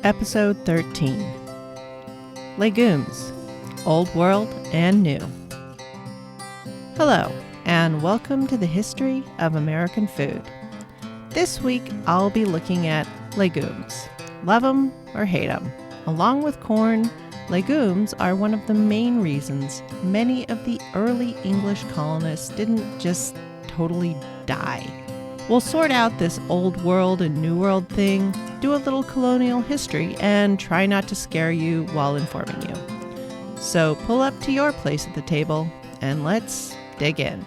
Episode 13. Legumes, Old World and New. Hello, and welcome to the history of American food. This week, I'll be looking at legumes. Love them or hate them. Along with corn, legumes are one of the main reasons many of the early English colonists didn't just totally die. We'll sort out this old world and new world thing, do a little colonial history, and try not to scare you while informing you. So pull up to your place at the table and let's dig in.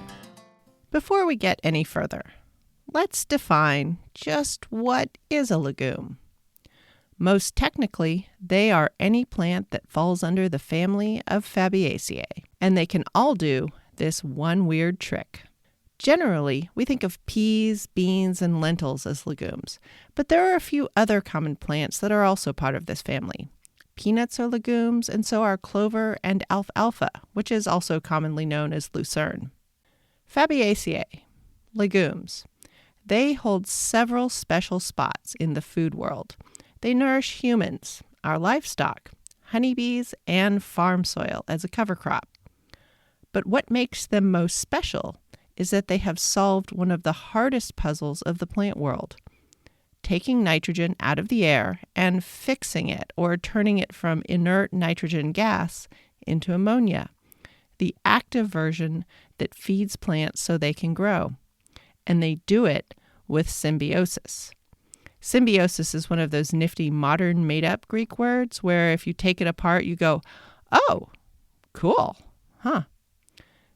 Before we get any further, let's define just what is a legume. Most technically, they are any plant that falls under the family of Fabaceae, and they can all do this one weird trick. Generally, we think of peas, beans, and lentils as legumes, but there are a few other common plants that are also part of this family. Peanuts are legumes, and so are clover and alfalfa, which is also commonly known as lucerne. Fabaceae, legumes. They hold several special spots in the food world. They nourish humans, our livestock, honeybees, and farm soil as a cover crop. But what makes them most special is that they have solved one of the hardest puzzles of the plant world, taking nitrogen out of the air and fixing it or turning it from inert nitrogen gas into ammonia, the active version that feeds plants so they can grow. And they do it with symbiosis. Symbiosis is one of those nifty modern made-up Greek words where if you take it apart, you go, oh, cool, huh?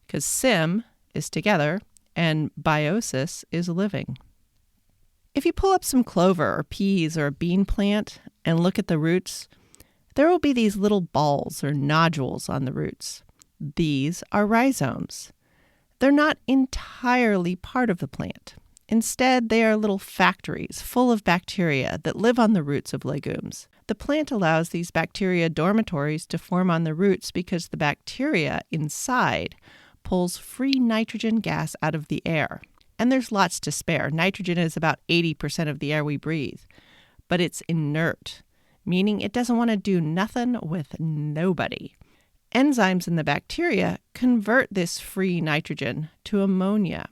Because sym is together, and biosis is living. If you pull up some clover or peas or a bean plant and look at the roots, there will be these little balls or nodules on the roots. These are rhizomes. They're not entirely part of the plant. Instead, they are little factories full of bacteria that live on the roots of legumes. The plant allows these bacteria dormitories to form on the roots because the bacteria inside pulls free nitrogen gas out of the air. And there's lots to spare. Nitrogen is about 80% of the air we breathe. But it's inert, meaning it doesn't want to do nothing with nobody. Enzymes in the bacteria convert this free nitrogen to ammonia,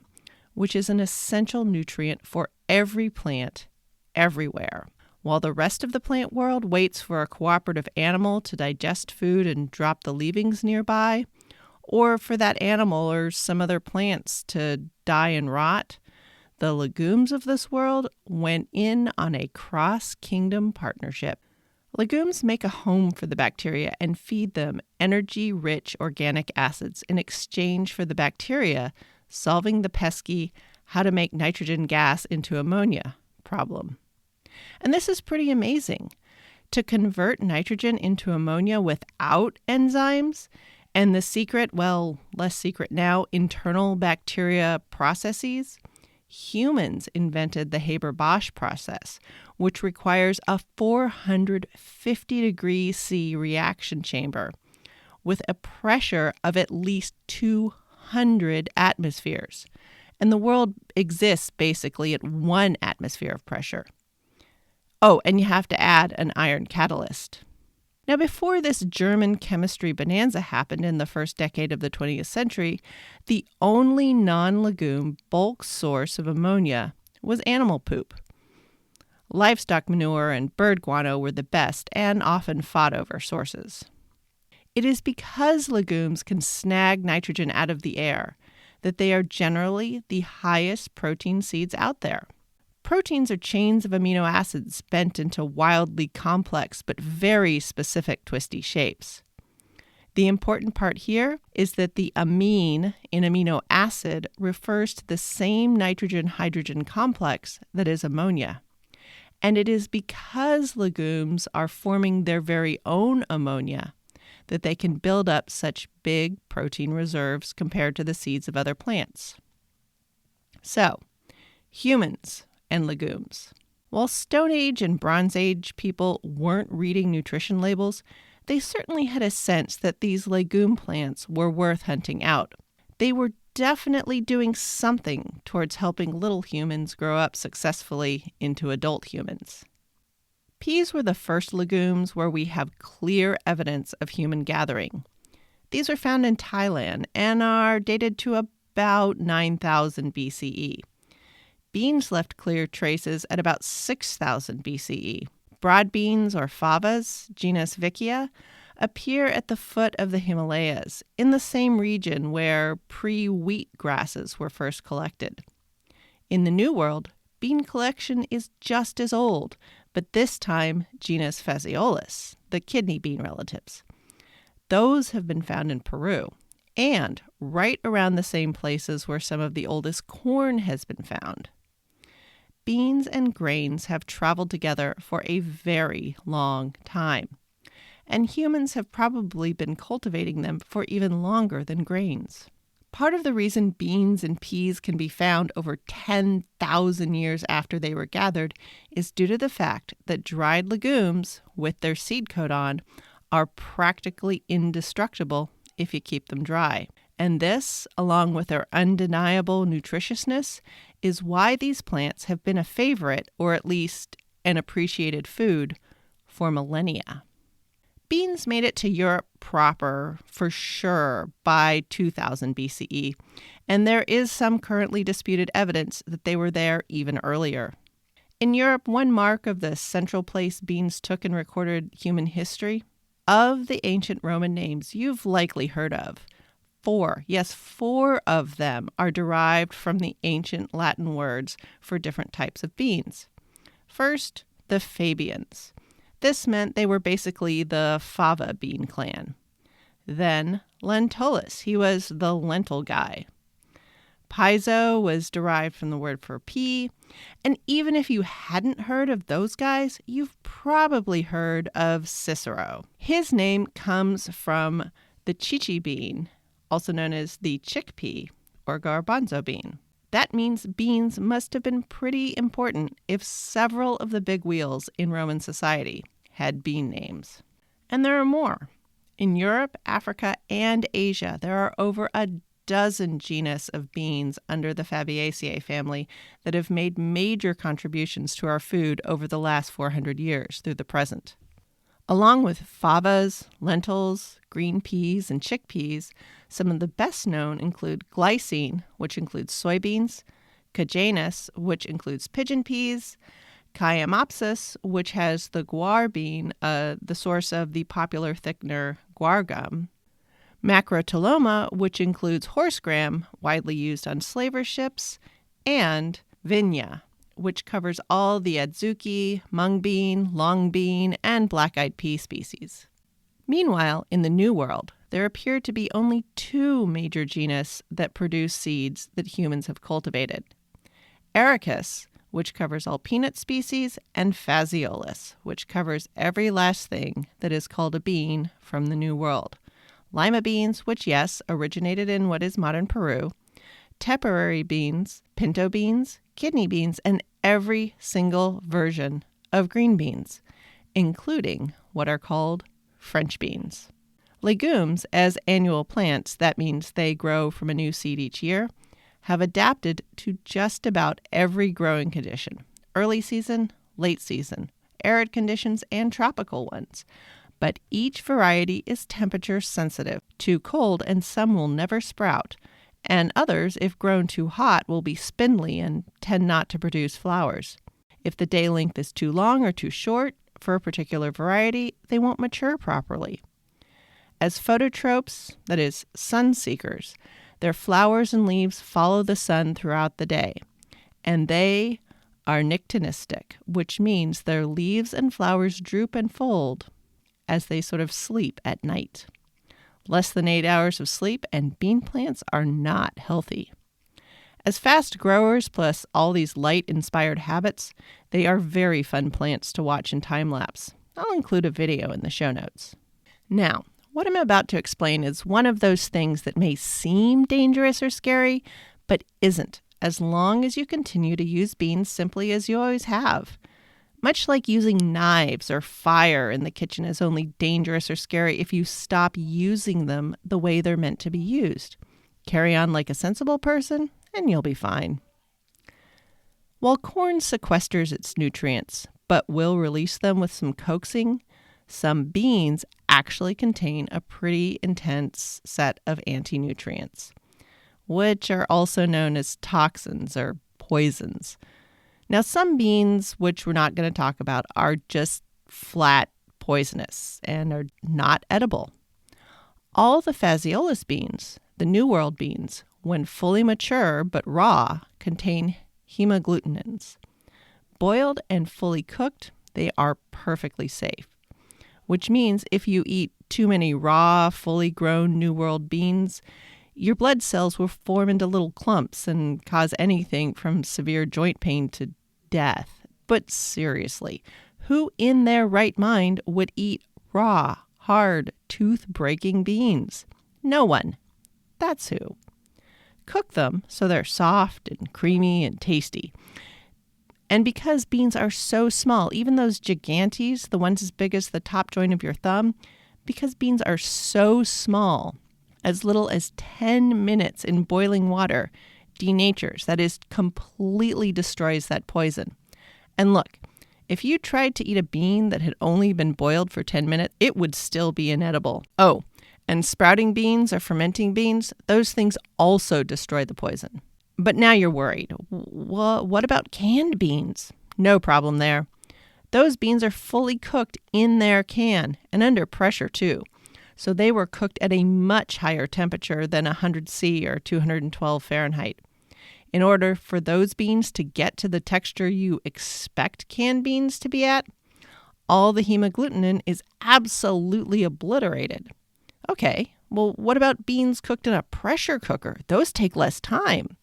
which is an essential nutrient for every plant, everywhere. While the rest of the plant world waits for a cooperative animal to digest food and drop the leavings nearby, or for that animal or some other plants to die and rot, the legumes of this world went in on a cross-kingdom partnership. Legumes make a home for the bacteria and feed them energy-rich organic acids in exchange for the bacteria solving the pesky how to make nitrogen gas into ammonia problem. And this is pretty amazing. To convert nitrogen into ammonia without enzymes and the secret, well, less secret now, internal bacteria processes, humans invented the Haber-Bosch process, which requires a 450 degrees C reaction chamber with a pressure of at least 200 atmospheres. And the world exists basically at 1 atmosphere of pressure. Oh, and you have to add an iron catalyst. Now, before this German chemistry bonanza happened in the first decade of the 20th century, the only non-legume bulk source of ammonia was animal poop. Livestock manure and bird guano were the best and often fought over sources. It is because legumes can snag nitrogen out of the air that they are generally the highest protein seeds out there. Proteins are chains of amino acids bent into wildly complex but very specific twisty shapes. The important part here is that the amine in amino acid refers to the same nitrogen-hydrogen complex that is ammonia. And it is because legumes are forming their very own ammonia that they can build up such big protein reserves compared to the seeds of other plants. So, humans and legumes. While Stone Age and Bronze Age people weren't reading nutrition labels, they certainly had a sense that these legume plants were worth hunting out. They were definitely doing something towards helping little humans grow up successfully into adult humans. Peas were the first legumes where we have clear evidence of human gathering. These are found in Thailand and are dated to about 9000 BCE. Beans left clear traces at about 6000 BCE. Broad beans, or favas, genus Vicia, appear at the foot of the Himalayas, in the same region where pre-wheat grasses were first collected. In the New World, bean collection is just as old, but this time genus Phaseolus, the kidney bean relatives. Those have been found in Peru, and right around the same places where some of the oldest corn has been found. Beans and grains have traveled together for a very long time, and humans have probably been cultivating them for even longer than grains. Part of the reason beans and peas can be found over 10,000 years after they were gathered is due to the fact that dried legumes, with their seed coat on, are practically indestructible if you keep them dry. And this, along with their undeniable nutritiousness, is why these plants have been a favorite, or at least an appreciated food, for millennia. Beans made it to Europe proper, for sure, by 2000 BCE, and there is some currently disputed evidence that they were there even earlier. In Europe, one mark of the central place beans took in recorded human history, of the ancient Roman names you've likely heard of, four of them are derived from the ancient Latin words for different types of beans. First, the Fabians. This meant they were basically the fava bean clan. Then Lentulus, he was the lentil guy. Paizo was derived from the word for pea, and even if you hadn't heard of those guys, you've probably heard of Cicero. His name comes from the chichi bean, also known as the chickpea or garbanzo bean. That means beans must have been pretty important if several of the big wheels in Roman society had bean names. And there are more. In Europe, Africa, and Asia, there are over a dozen genus of beans under the Fabaceae family that have made major contributions to our food over the last 400 years through the present. Along with favas, lentils, green peas, and chickpeas, some of the best known include glycine, which includes soybeans, cajanus, which includes pigeon peas, Chiamopsis, which has the guar bean, the source of the popular thickener guar gum, Macrotoloma, which includes horse gram, widely used on slaver ships, and Vinya, which covers all the adzuki, mung bean, long bean, and black-eyed pea species. Meanwhile, in the New World, there appear to be only two major genus that produce seeds that humans have cultivated. Ericus, which covers all peanut species, and Phaseolus, which covers every last thing that is called a bean from the New World. Lima beans, which, yes, originated in what is modern Peru, Tipperary beans, pinto beans, kidney beans, and every single version of green beans, including what are called French beans. Legumes, as annual plants, that means they grow from a new seed each year, have adapted to just about every growing condition, early season, late season, arid conditions, and tropical ones. But each variety is temperature sensitive. Too cold and some will never sprout, and others, if grown too hot, will be spindly and tend not to produce flowers. If the day length is too long or too short for a particular variety, they won't mature properly. As phototropes, that is, sun seekers, their flowers and leaves follow the sun throughout the day, and they are nyctinistic, which means their leaves and flowers droop and fold as they sort of sleep at night. Less than 8 hours of sleep, and bean plants are not healthy. As fast growers plus all these light-inspired habits, they are very fun plants to watch in time-lapse. I'll include a video in the show notes. Now, what I'm about to explain is one of those things that may seem dangerous or scary, but isn't, as long as you continue to use beans simply as you always have. Much like using knives or fire in the kitchen is only dangerous or scary if you stop using them the way they're meant to be used. Carry on like a sensible person, and you'll be fine. While corn sequesters its nutrients, but will release them with some coaxing, some beans actually contain a pretty intense set of anti-nutrients, which are also known as toxins or poisons. Now, some beans, which we're not going to talk about, are just flat poisonous and are not edible. All the phaseolus beans, the New World beans, when fully mature but raw, contain hemagglutinins. Boiled and fully cooked, they are perfectly safe, which means if you eat too many raw, fully grown New World beans, your blood cells will form into little clumps and cause anything from severe joint pain to death. But seriously, who in their right mind would eat raw, hard, tooth-breaking beans? No one. That's who. Cook them so they're soft and creamy and tasty. And because beans are so small, even those gigantes, the ones as big as the top joint of your thumb, because beans are so small, as little as 10 minutes in boiling water denatures, that is, completely destroys that poison. And look, if you tried to eat a bean that had only been boiled for 10 minutes, it would still be inedible. Oh, and sprouting beans or fermenting beans, those things also destroy the poison. But now you're worried. What about canned beans? No problem there. Those beans are fully cooked in their can and under pressure too. So they were cooked at a much higher temperature than 100 C or 212 Fahrenheit. In order for those beans to get to the texture you expect canned beans to be at, all the hemagglutinin is absolutely obliterated. Okay, well, what about beans cooked in a pressure cooker? Those take less time.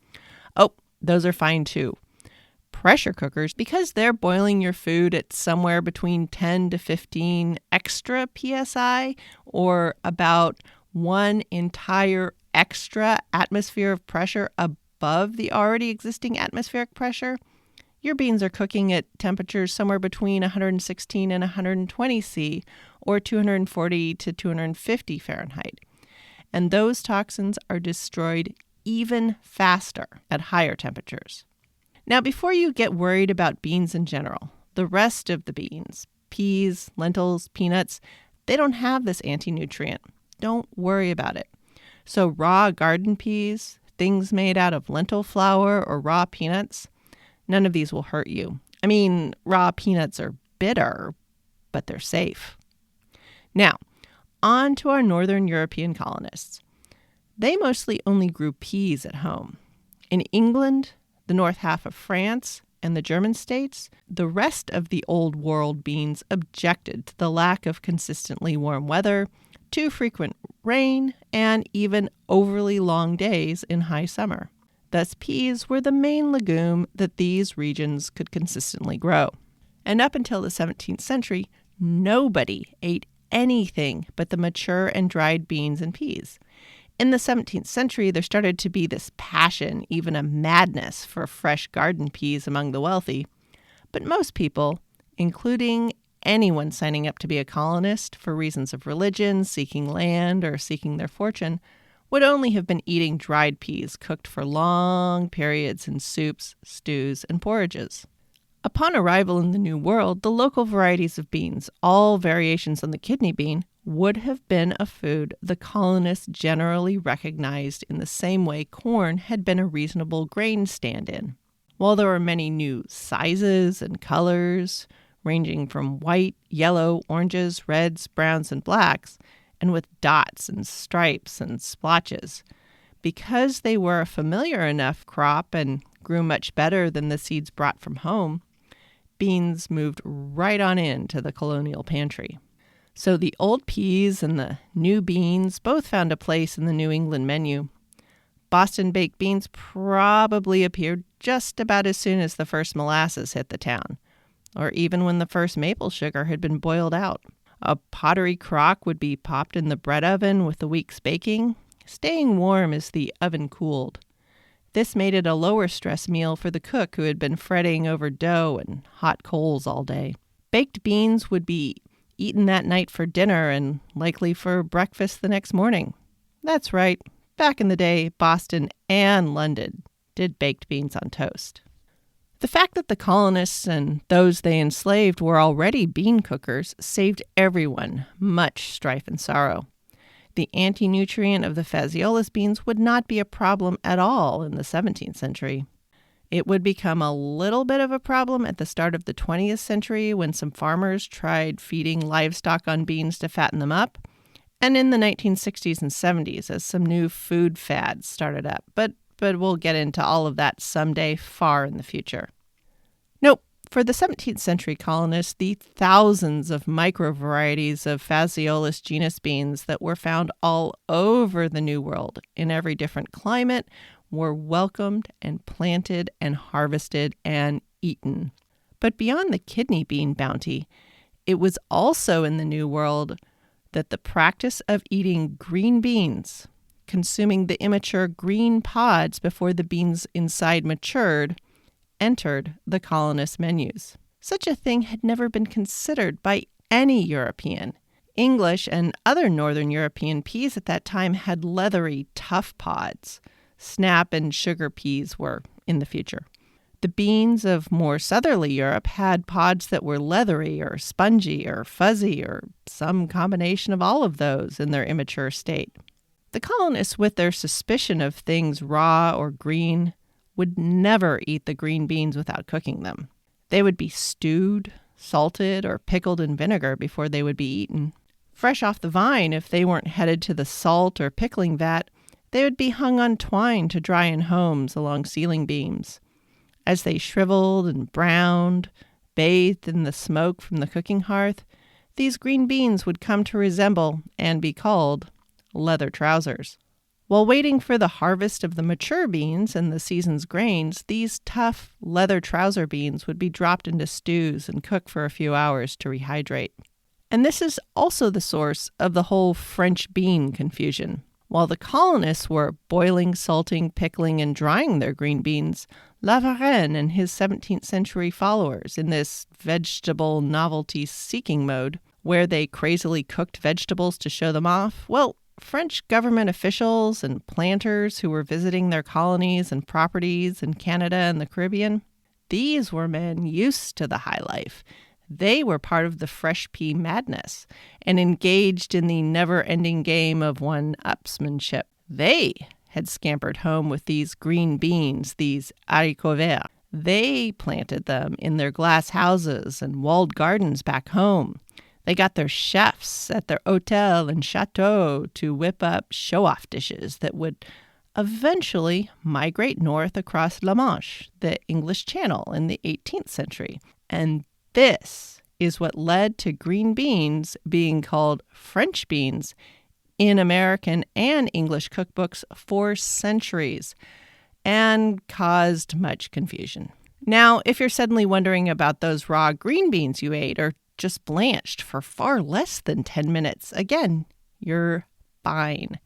Oh, those are fine too. Pressure cookers, because they're boiling your food at somewhere between 10 to 15 extra PSI, or about one entire extra atmosphere of pressure above the already existing atmospheric pressure, your beans are cooking at temperatures somewhere between 116 and 120 C, or 240 to 250 Fahrenheit. And those toxins are destroyed even faster at higher temperatures. Now, before you get worried about beans in general, the rest of the beans, peas, lentils, peanuts, they don't have this anti-nutrient. Don't worry about it. So raw garden peas, things made out of lentil flour or raw peanuts, none of these will hurt you. I mean, raw peanuts are bitter, but they're safe. Now, on to our Northern European colonists. They mostly only grew peas at home. In England, the north half of France, and the German states, the rest of the Old World beans objected to the lack of consistently warm weather, too frequent rain, and even overly long days in high summer. Thus, peas were the main legume that these regions could consistently grow. And up until the 17th century, nobody ate anything but the mature and dried beans and peas. In the 17th century, there started to be this passion, even a madness, for fresh garden peas among the wealthy. But most people, including anyone signing up to be a colonist for reasons of religion, seeking land, or seeking their fortune, would only have been eating dried peas cooked for long periods in soups, stews, and porridges. Upon arrival in the New World, the local varieties of beans, all variations on the kidney bean, would have been a food the colonists generally recognized in the same way corn had been a reasonable grain stand-in. While there were many new sizes and colors, ranging from white, yellow, oranges, reds, browns, and blacks, and with dots and stripes and splotches, because they were a familiar enough crop and grew much better than the seeds brought from home, beans moved right on into the colonial pantry. So the old peas and the new beans both found a place in the New England menu. Boston baked beans probably appeared just about as soon as the first molasses hit the town, or even when the first maple sugar had been boiled out. A pottery crock would be popped in the bread oven with the week's baking, staying warm as the oven cooled. This made it a lower stress meal for the cook who had been fretting over dough and hot coals all day. Baked beans would be eaten that night for dinner and likely for breakfast the next morning. That's right, back in the day, Boston and London did baked beans on toast. The fact that the colonists and those they enslaved were already bean cookers saved everyone much strife and sorrow. The anti-nutrient of the Phaseolus beans would not be a problem at all in the 17th century. It would become a little bit of a problem at the start of the 20th century when some farmers tried feeding livestock on beans to fatten them up, and in the 1960s and 70s as some new food fads started up. But we'll get into all of that someday far in the future. Nope, for the 17th century colonists, the thousands of micro-varieties of Phaseolus genus beans that were found all over the New World in every different climate were welcomed and planted and harvested and eaten. But beyond the kidney bean bounty, it was also in the New World that the practice of eating green beans, consuming the immature green pods before the beans inside matured, entered the colonists' menus. Such a thing had never been considered by any European. English and other Northern European peas at that time had leathery, tough pods. Snap and sugar peas were in the future. The beans of more southerly Europe had pods that were leathery or spongy or fuzzy or some combination of all of those in their immature state. The colonists, with their suspicion of things raw or green, would never eat the green beans without cooking them. They would be stewed, salted, or pickled in vinegar before they would be eaten. Fresh off the vine, if they weren't headed to the salt or pickling vat, they would be hung on twine to dry in homes along ceiling beams. As they shriveled and browned, bathed in the smoke from the cooking hearth, these green beans would come to resemble and be called leather trousers. While waiting for the harvest of the mature beans and the season's grains, these tough leather trouser beans would be dropped into stews and cooked for a few hours to rehydrate. And this is also the source of the whole French bean confusion. While the colonists were boiling, salting, pickling, and drying their green beans, La Varenne and his 17th century followers, in this vegetable novelty-seeking mode, where they crazily cooked vegetables to show them off, well, French government officials and planters who were visiting their colonies and properties in Canada and the Caribbean, these were men used to the high life. They were part of the fresh pea madness and engaged in the never-ending game of one-upsmanship. They had scampered home with these green beans, these haricots verts. They planted them in their glass houses and walled gardens back home. They got their chefs at their hôtel and chateau to whip up show-off dishes that would eventually migrate north across La Manche, the English Channel, in the 18th century. And this is what led to green beans being called French beans in American and English cookbooks for centuries and caused much confusion. Now, if you're suddenly wondering about those raw green beans you ate or just blanched for far less than 10 minutes, again, you're fine.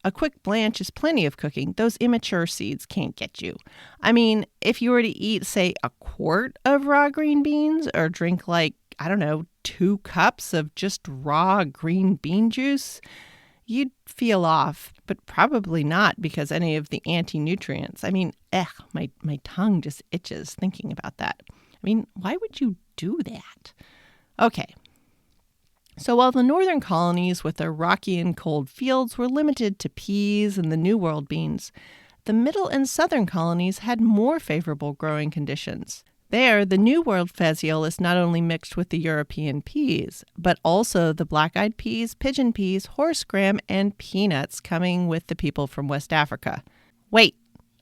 A quick blanch is plenty of cooking. Those immature seeds can't get you. I mean, if you were to eat, say, a quart of raw green beans or drink 2 cups of just raw green bean juice, you'd feel off, but probably not because any of the anti-nutrients. I mean, my tongue just itches thinking about that. I mean, why would you do that? Okay. So while the northern colonies with their rocky and cold fields were limited to peas and the New World beans, the middle and southern colonies had more favorable growing conditions. There, the New World Phaseolus not only mixed with the European peas, but also the black-eyed peas, pigeon peas, horse gram, and peanuts coming with the people from West Africa. Wait,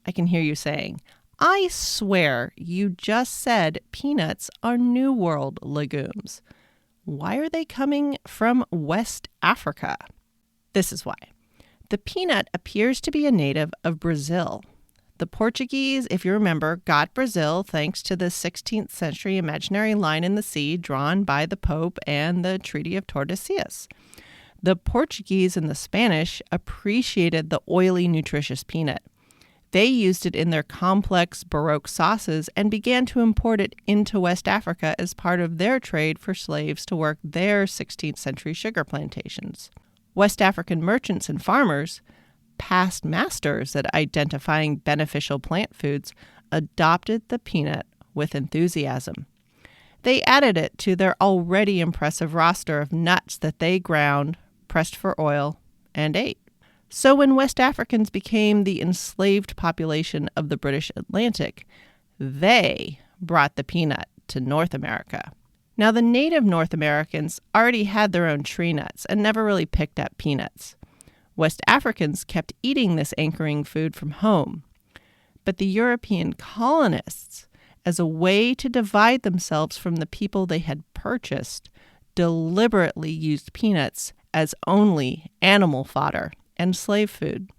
I can hear you saying, I swear you just said peanuts are New World legumes. Why are they coming from West Africa? This is why. The peanut appears to be a native of Brazil. The Portuguese, if you remember, got Brazil thanks to the 16th century imaginary line in the sea drawn by the Pope and the Treaty of Tordesillas. The Portuguese and the Spanish appreciated the oily, nutritious peanut. They used it in their complex Baroque sauces and began to import it into West Africa as part of their trade for slaves to work their 16th century sugar plantations. West African merchants and farmers, past masters at identifying beneficial plant foods, adopted the peanut with enthusiasm. They added it to their already impressive roster of nuts that they ground, pressed for oil, and ate. So when West Africans became the enslaved population of the British Atlantic, they brought the peanut to North America. Now, the native North Americans already had their own tree nuts and never really picked up peanuts. West Africans kept eating this anchoring food from home. But the European colonists, as a way to divide themselves from the people they had purchased, deliberately used peanuts as only animal fodder and slave food.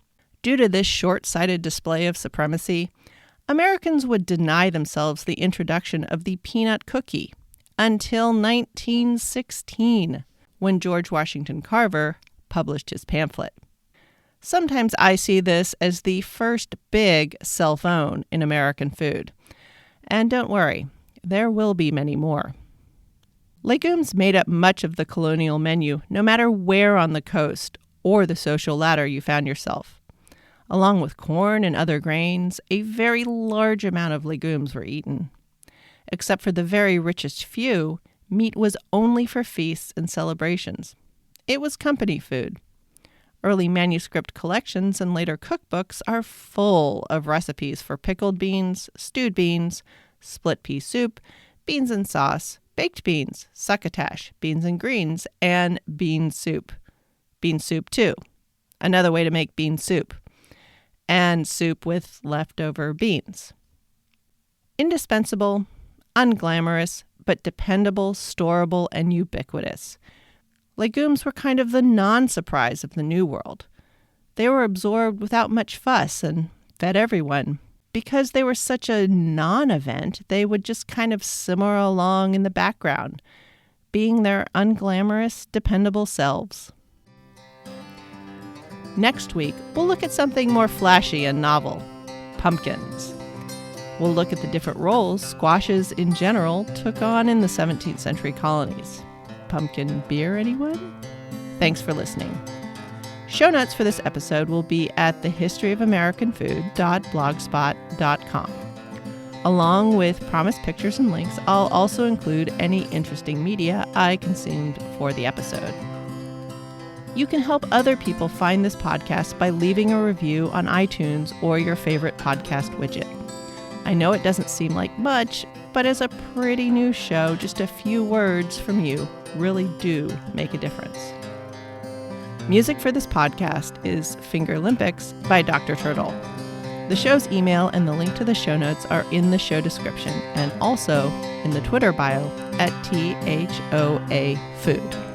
Due to this short-sighted display of supremacy, Americans would deny themselves the introduction of the peanut cookie until 1916, when George Washington Carver published his pamphlet. Sometimes I see this as the first big cell phone in American food. And don't worry, there will be many more. Legumes made up much of the colonial menu, no matter where on the coast or the social ladder you found yourself. Along with corn and other grains, a very large amount of legumes were eaten. Except for the very richest few, meat was only for feasts and celebrations. It was company food. Early manuscript collections and later cookbooks are full of recipes for pickled beans, stewed beans, split pea soup, beans and sauce, baked beans, succotash, beans and greens, and bean soup. Bean soup, too. Another way to make bean soup. And soup with leftover beans. Indispensable, unglamorous, but dependable, storable, and ubiquitous. Legumes were kind of the non-surprise of the New World. They were absorbed without much fuss and fed everyone. Because they were such a non-event, they would just kind of simmer along in the background, being their unglamorous, dependable selves. Next week, we'll look at something more flashy and novel, pumpkins. We'll look at the different roles squashes in general took on in the 17th century colonies. Pumpkin beer, anyone? Thanks for listening. Show notes for this episode will be at thehistoryofamericanfood.blogspot.com. Along with promised pictures and links, I'll also include any interesting media I consumed for the episode. You can help other people find this podcast by leaving a review on iTunes or your favorite podcast widget. I know it doesn't seem like much, but as a pretty new show, just a few words from you really do make a difference. Music for this podcast is Fingerlympics by Dr. Turtle. The show's email and the link to the show notes are in the show description and also in the Twitter bio at THOA Food.